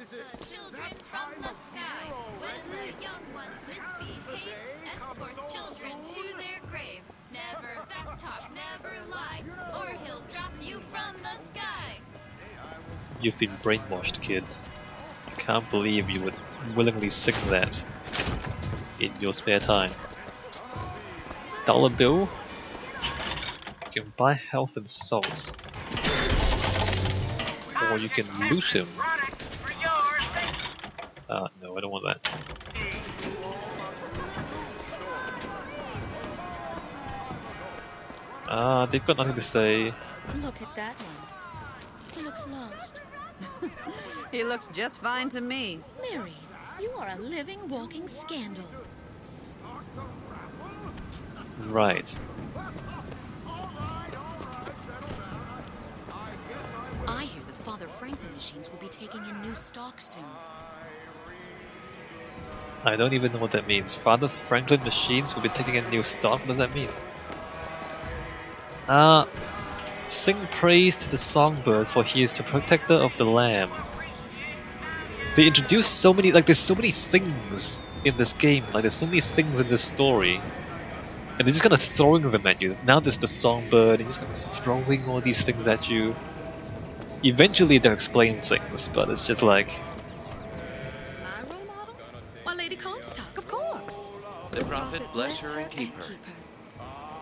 The children from the sky. When the young ones misbehave, escorts children to their grave. Never backtalk, never lie, or he'll drop you from the sky. You've been brainwashed, kids. I can't believe you would willingly sing that in your spare time. Dollar bill? You can buy health and souls. Or you can loot him. No, I don't want that. They've got nothing to say. Look at that one. He looks lost. He looks just fine to me. Mary, you are a living, walking scandal. Right. I hear the Father Franklin machines will be taking in new stock soon. I don't even know what that means. Father Franklin machines will be taking in new stock? What does that mean? Sing praise to the songbird, for he is the protector of the lamb. They introduced so many, like, there's so many things in this game, like, there's so many things in this story, and they're just kind of throwing them at you. Now there's the songbird, and just kind of throwing all these things at you. Eventually they'll explain things, but it's just like... My role model? Why, Lady Comstock, of course. The prophet bless her and keep her.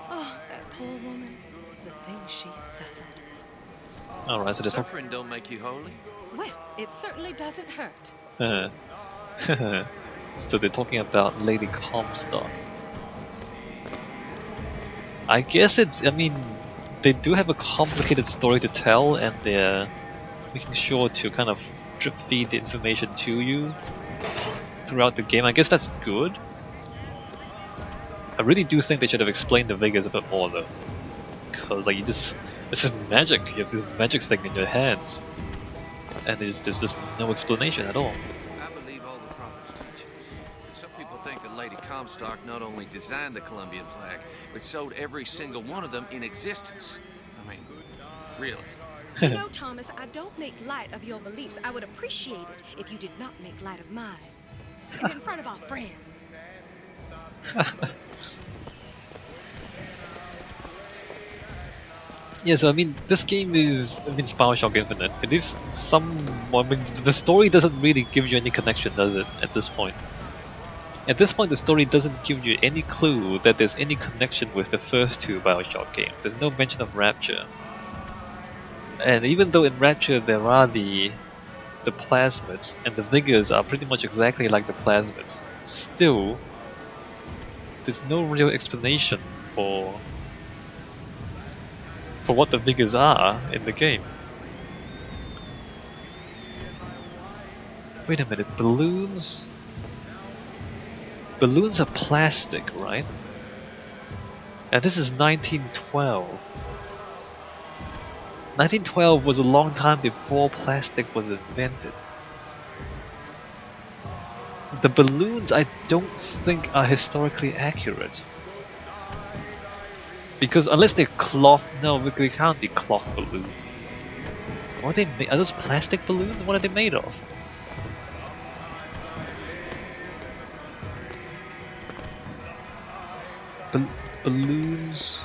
Oh, that poor woman. The things she suffered. Alright, so they're talking... Suffering don't make you holy. Well, it certainly doesn't hurt. So they're talking about Lady Comstock. I guess it's... I mean, they do have a complicated story to tell, and they're making sure to kind of drip feed the information to you throughout the game. I guess that's good. I really do think they should have explained the Vegas a bit more, though. Because, like, this is magic. You have this magic thing in your hands. And there's just no explanation at all. I believe all the prophet's teachings. Some people think that Lady Comstock not only designed the Colombian flag, but sewed every single one of them in existence. I mean, really. You know, Thomas, I don't make light of your beliefs. I would appreciate it if you did not make light of mine. And in front of our friends. Yeah, so I mean, this game is, I mean, it's Bioshock Infinite. It is I mean, the story doesn't really give you any connection, does it, at this point? At this point, the story doesn't give you any clue that there's any connection with the first two Bioshock games. There's no mention of Rapture. And even though in Rapture there are the plasmids, and the Vigors are pretty much exactly like the plasmids, still, there's no real explanation for what the Vigors are in the game. Wait a minute, balloons? Balloons are plastic, right? And this is 1912. 1912 was a long time before plastic was invented. The balloons I don't think are historically accurate. Because unless they're cloth, no, they can't be cloth balloons. What are they made? Are those plastic balloons? What are they made of? Balloons.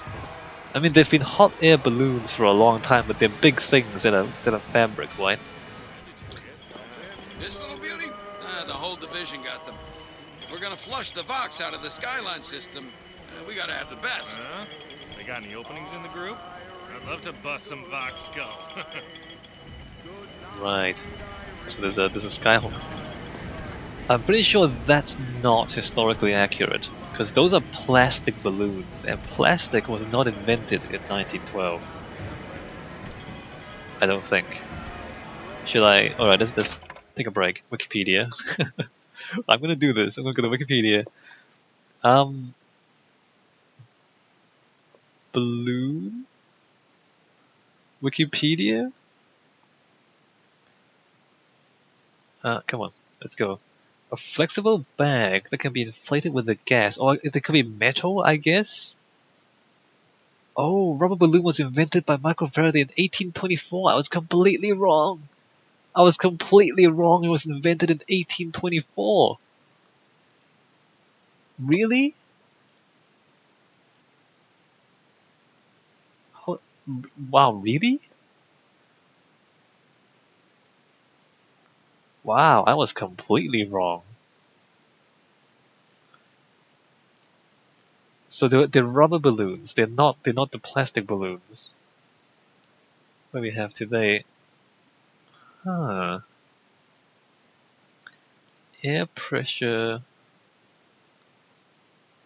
I mean, they've been hot air balloons for a long time, but they're big things that are fabric, right? This little beauty? The whole division got them. If we're gonna flush the Vox out of the Skyline system, we gotta have the best. They got any openings in the group? I'd love to bust some Vox skull. Right. So there's a Skyhawk thing. I'm pretty sure that's not historically accurate, because those are plastic balloons, and plastic was not invented in 1912. I don't think. Should I? Alright, let's take a break. Wikipedia. I'm gonna do this. I'm gonna go to Wikipedia. Balloon? Wikipedia? Come on, let's go. A flexible bag that can be inflated with a gas, or it could be metal, I guess? Oh, rubber balloon was invented by Micro Faraday in 1824. I was completely wrong. I was completely wrong. It was invented in 1824. Really? How, wow, really? Wow, I was completely wrong. So they're rubber balloons. They're not the plastic balloons that we have today. Huh. Air pressure.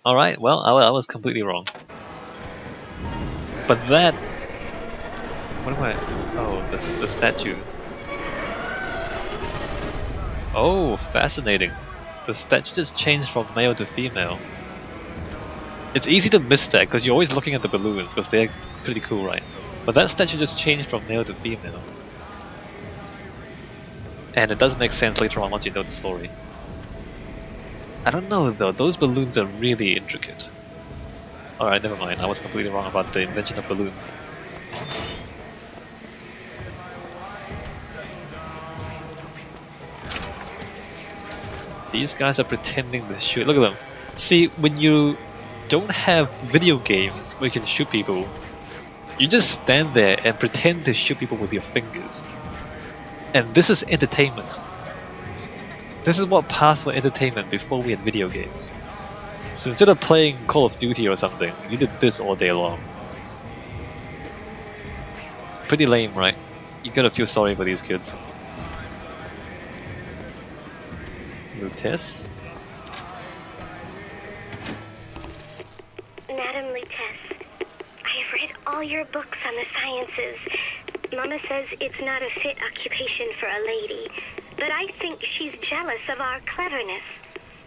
Alright, well, I was completely wrong. But that... What am I... Oh, the statue. Oh, fascinating. The statue just changed from male to female. It's easy to miss that because you're always looking at the balloons because they're pretty cool, right? But that statue just changed from male to female. And it does make sense later on once you know the story. I don't know though, those balloons are really intricate. Alright, never mind, I was completely wrong about the invention of balloons. These guys are pretending to shoot. Look at them. See, when you don't have video games where you can shoot people, you just stand there and pretend to shoot people with your fingers. And this is entertainment. This is what passed for entertainment before we had video games. So instead of playing Call of Duty or something, you did this all day long. Pretty lame, right? You gotta feel sorry for these kids. Lutess? Madam Lutess, I have read all your books on the sciences. Mama says it's not a fit occupation for a lady, but I think she's jealous of our cleverness.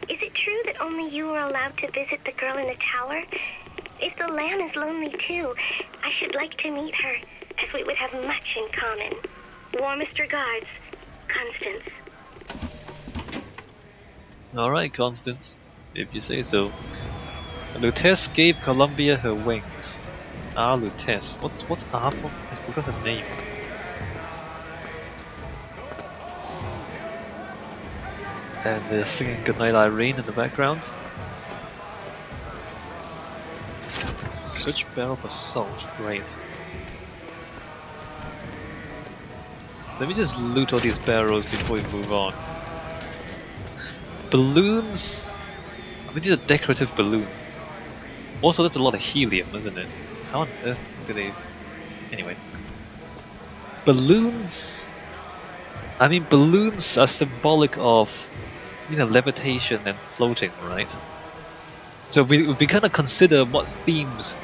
Is it true that only you were allowed to visit the girl in the tower? If the lamb is lonely too, I should like to meet her, as we would have much in common. Warmest regards, Constance. Alright, Constance, if you say so. Lutess gave Columbia her wings. Ah, Lutess. What's R for? I forgot her name. And they're singing Goodnight Irene in the background. Search barrel for salt. Great. Let me just loot all these barrels before we move on. Balloons? I mean, these are decorative balloons. Also, that's a lot of helium, isn't it? How on earth do they... Anyway. Balloons... I mean, balloons are symbolic of, you know, levitation and floating, right? So if we kind of consider what themes...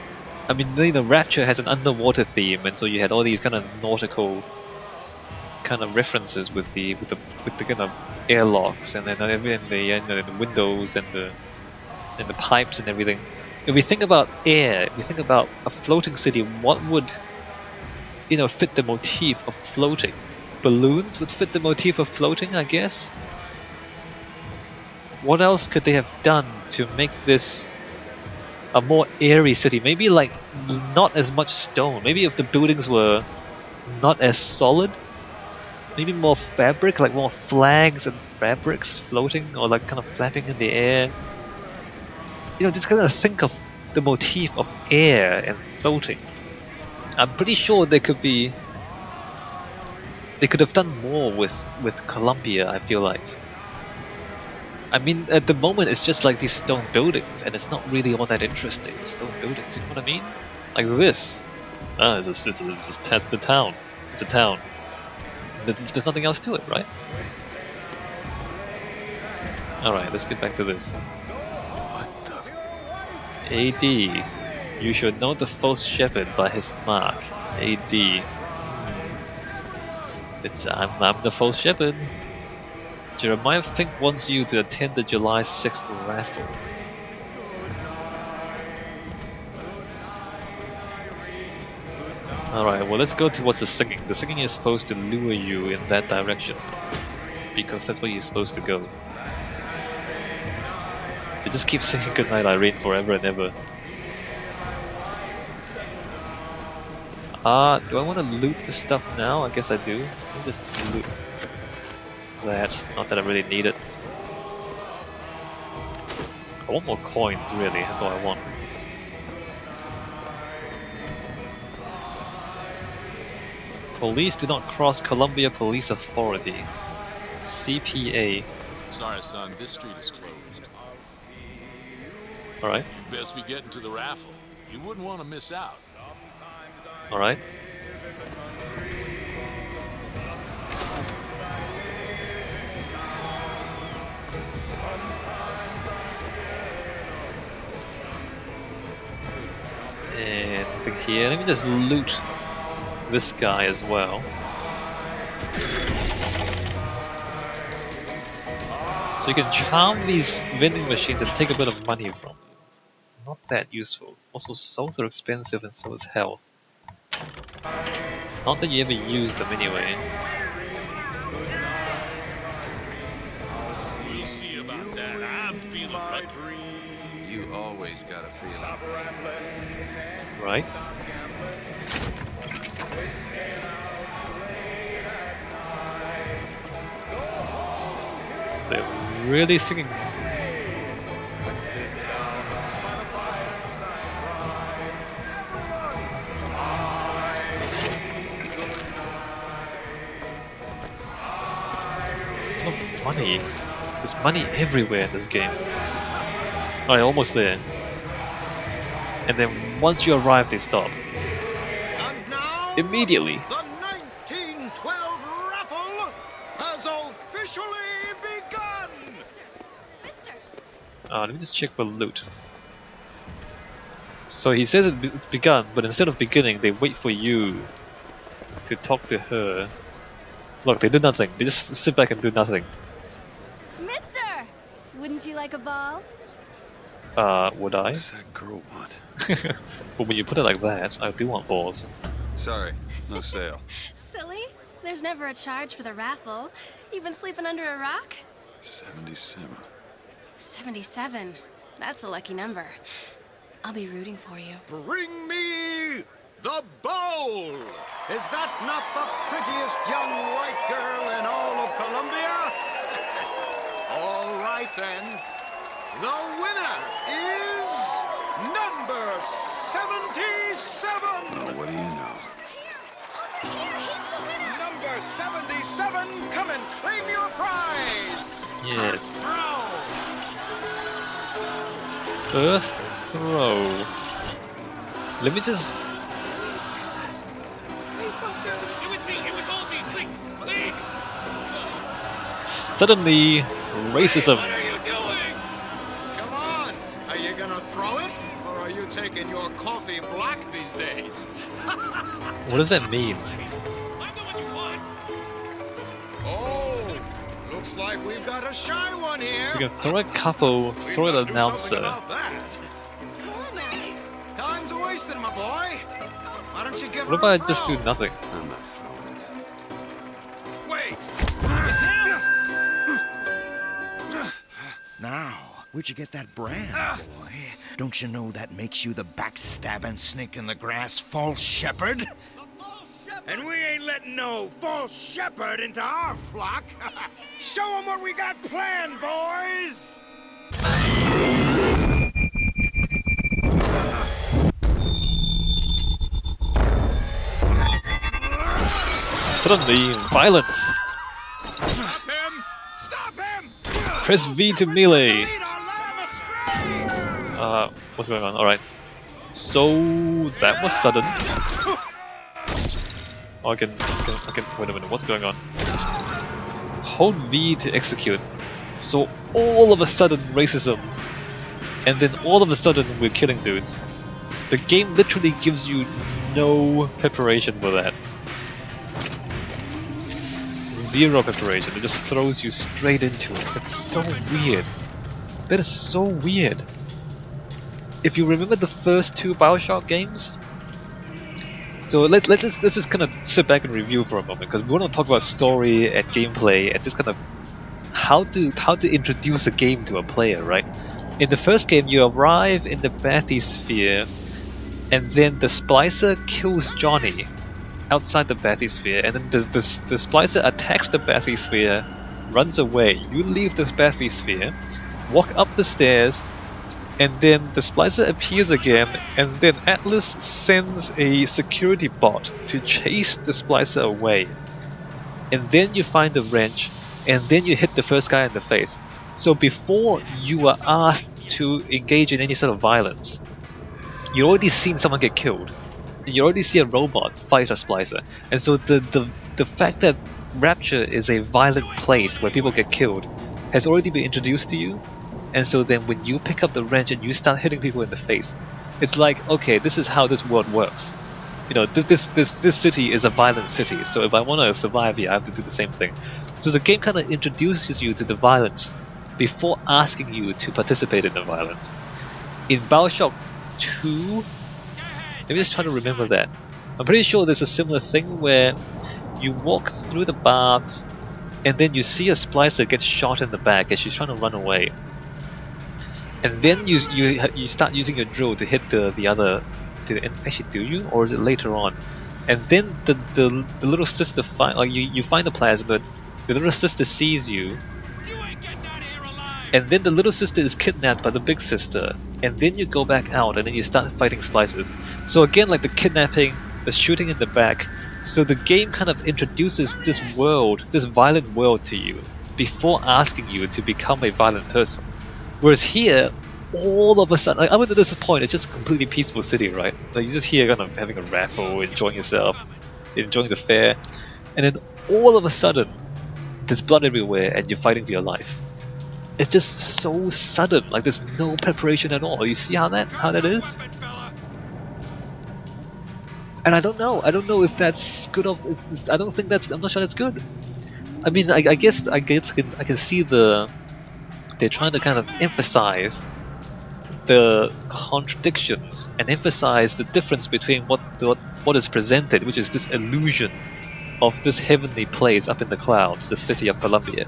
I mean, you know, Rapture has an underwater theme, and so you had all these kind of nautical kind of references with the kind of airlocks and then the windows and the pipes and everything. If we think about air, if we think about a floating city, what would, you know, fit the motif of floating? Balloons would fit the motif of floating, I guess. What else could they have done to make this a more airy city? Maybe like not as much stone. Maybe if the buildings were not as solid. Maybe more fabric, like more flags and fabrics floating or like kind of flapping in the air. You know, just kind of think of the motif of air and floating. I'm pretty sure they could have done more with Columbia, I feel like. I mean, at the moment it's just like these stone buildings and it's not really all that interesting. Stone buildings, you know what I mean? Like this. Ah, that's the town. It's a town. There's nothing else to it, right? Alright, let's get back to this. AD. You should know the false shepherd by his mark. AD. I'm the false shepherd. Jeremiah Fink wants you to attend the July 6th raffle. Alright, well let's go towards the singing. The singing is supposed to lure you in that direction. Because that's where you're supposed to go. They just keep singing Goodnight Irene forever and ever. Do I want to loot the stuff now? I guess I do. Let me just loot. that. Not that I really need it. I want more coins, really. That's all I want. Police do not cross Columbia Police Authority. CPA. Sorry, son, this street is closed. Alright, You best be getting to the raffle. You wouldn't want to miss out. alright. And nothing here. Let me just loot this guy as well. So you can charm these vending machines and take a bit of money from them. Not that useful. Also, souls are expensive and so is health. Not that you ever use them anyway. We'll see about that. I'm feeling lucky. You always got a feeling. Right? They're really singing. Oh, money. There's money everywhere in this game. Alright, almost there. And then once you arrive, they stop. And now, Immediately. the 1912 raffle has officially begun! Mister! Let me just check for loot. So he says it's begun, but instead of beginning, they wait for you to talk to her. Look, they do nothing. They just sit back and do nothing. Mister! Wouldn't you like a ball? Would I? What does that girl want? But when you put it like that, I do want balls. Sorry, no sale. Silly. There's never a charge for the raffle. You've been sleeping under a rock? 77. 77. That's a lucky number. I'll be rooting for you. Bring me the bowl! Is that not the prettiest young white girl in all of Columbia? All right then. The winner is number 77! Oh, what do you know? Over here! He's the winner! Number 77, come and claim your prize! Yes. Throw! First throw. Let me just. It was me! It was all me! Please! Please! Suddenly, racism. What are you doing? Come on! Are you gonna throw it? Or are you taking your coffee black these days? What does that mean? I'm the one you want! Oh, looks like we've got a shy one here. So you can throw a couple, throw an We've gotta do something announcer. about that. Time's a wasting, my boy. Why don't you give What if her a I just do throw? nothing? I'm not throwing it. Wait! It's him! Now, where'd you get that brand, boy? Don't you know that makes you the backstabbing snake in the grass false shepherd? And we ain't letting no false shepherd into our flock. Show them what we got planned, boys! Suddenly, violence. Stop him! Stop him! Press V to melee. Lead our lamb astray! What's going on? Alright. So that was sudden. Oh, I can. Wait a minute. What's going on? Hold V to execute. So all of a sudden racism, and then all of a sudden we're killing dudes. The game literally gives you no preparation for that. Zero preparation. It just throws you straight into it. It's so weird. That is so weird. If you remember the first two Bioshock games, so let's just kind of sit back and review for a moment, because we want to talk about story and gameplay and just kind of how to introduce a game to a player, right? In the first game, you arrive in the bathysphere, and then the splicer kills Johnny outside the bathysphere, and then the splicer attacks the bathysphere runs away. You leave the bathysphere, walk up the stairs, and then the splicer appears again, and then Atlas sends a security bot to chase the splicer away. And then you find the wrench, and then you hit the first guy in the face. So before you are asked to engage in any sort of violence, you already seen someone get killed. You already see a robot fight a splicer. And so the fact that Rapture is a violent place where people get killed has already been introduced to you. And so then when you pick up the wrench and you start hitting people in the face, it's like, okay, this is how this world works. You know, this city is a violent city, so if I want to survive here, I have to do the same thing. So the game kind of introduces you to the violence before asking you to participate in the violence. In Bioshock 2, let me just try to remember that. I'm pretty sure there's a similar thing where you walk through the baths and then you see a splicer get shot in the back as she's trying to run away. And then you start using your drill to hit the other. Actually, do you, or is it later on? And then the little sister you find the plasmid. The little sister sees you, and then the little sister is kidnapped by the big sister. And then you go back out, and then you start fighting splicers. So again, like the kidnapping, the shooting in the back. So the game kind of introduces this world, this violent world to you before asking you to become a violent person. Whereas here, all of a sudden, like, up until this point, it's just a completely peaceful city, right? Like, you're just here kind of having a raffle, enjoying yourself, enjoying the fair, and then all of a sudden, there's blood everywhere and you're fighting for your life. It's just so sudden, like there's no preparation at all. You see how that is? And I don't know if that's good or I don't think that's, I'm not sure that's good. I mean, I guess I can see they're trying to kind of emphasize the contradictions and emphasize the difference between what is presented, which is this illusion of this heavenly place up in the clouds, the city of Columbia,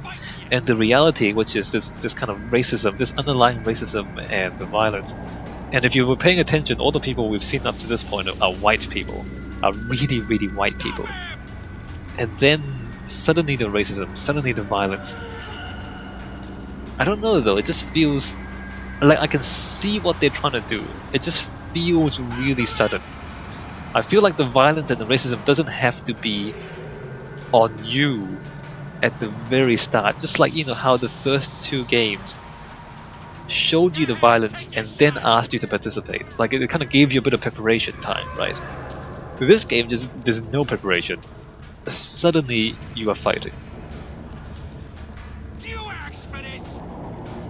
and the reality, which is this kind of racism, this underlying racism and the violence. And if you were paying attention, all the people we've seen up to this point are white people, are really, really white people. And then suddenly the racism, suddenly the violence. I don't know though, it just feels like I can see what they're trying to do. It just feels really sudden. I feel like the violence and the racism doesn't have to be on you at the very start. Just like, you know, how the first two games showed you the violence and then asked you to participate. Like it kind of gave you a bit of preparation time, right? With this game, there's no preparation. Suddenly you are fighting.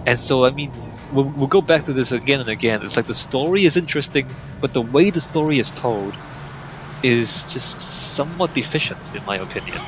And so, I mean, we'll go back to this again and again. It's like the story is interesting, but the way the story is told is just somewhat deficient, in my opinion.